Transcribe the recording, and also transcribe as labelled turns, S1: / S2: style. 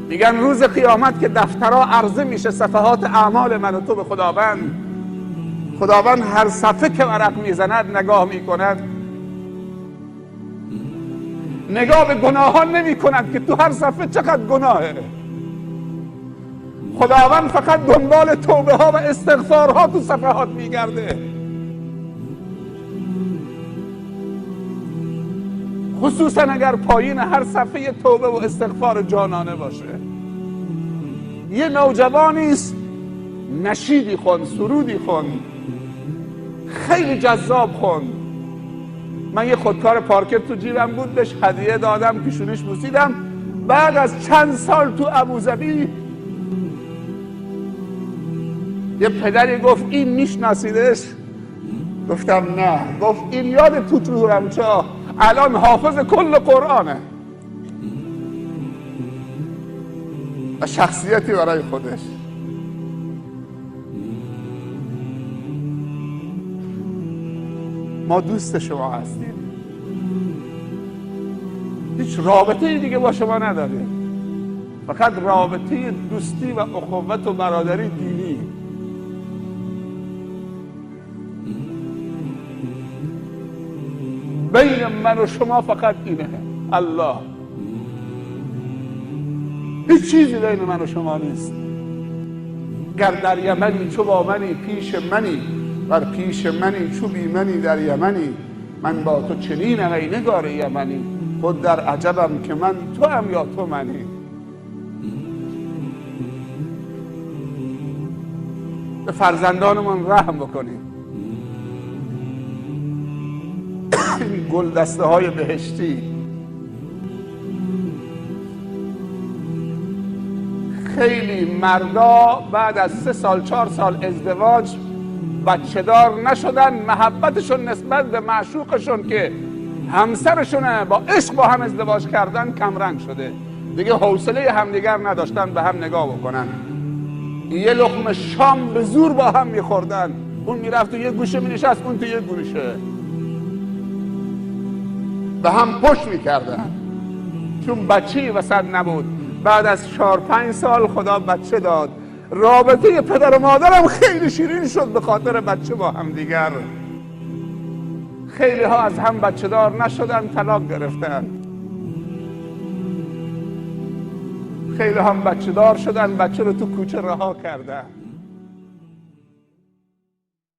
S1: میگن روز قیامت که دفترها عرضه میشه، صفحات اعمال من و تو به خداوند هر صفحه که ورق میزند نگاه میکند، نگاه به گناهان نمی کند که تو هر صفحه چقدر گناهه. خداوند فقط دنبال توبه ها و استغفارها تو صفحات میگرده. خصوصا اگر پایین هر صفحه توبه و استغفار جانانه باشه. یه نوجوانی است نشیدی خون، سرودی خون، خیلی جذاب خون. من یه خودکار پارکت تو جیبم بود، بهش هدیه دادم، پیشونیش بوسیدم. بعد از چند سال تو ابوظبی یه پدری گفت این میشناسیدش؟ گفتم نه. گفت این یاد تو رمچا الان حافظ کل قرآنه و شخصیتی برای خودش. ما دوست شما هستیم، هیچ رابطه دیگه با شما نداریم، فقط رابطه دوستی و اخوت و برادری دینی. بین من و شما فقط اینه، الله. هیچ چیزی بین من و شما نیست. گر در یمنی چو با منی پیش منی، ور پیش منی چو بی منی در یمنی. من با تو چنینم ای نگار یمنی، خود در عجبم که من تو هم یا تو منی. به فرزندانمون رحم بکنیم. این گل دسته های بهشتی خیلی مردا بعد از 3 سال 4 سال ازدواج بچه دار نشدن، محبتشون نسبت به معشوقشون که همسرشونه با عشق با هم ازدواج کردن کمرنگ شده. دیگه حوصله همدیگر نداشتن به هم نگاه بکنن. یه لقمه شام به زور با هم میخوردن، اون میرفت تو یه گوشه مینشست، اون تو یه گوشه، به هم پشت میکردن چون بچه‌ای وسط نبود. بعد از 4-5 سال خدا بچه داد. رابطه پدر و مادرم خیلی شیرین شد به خاطر بچه با هم دیگر. خیلی ها از هم بچه دار نشدن، طلاق گرفتن. خیلی هم بچه دار شدن، بچه رو تو کوچه رها کردن.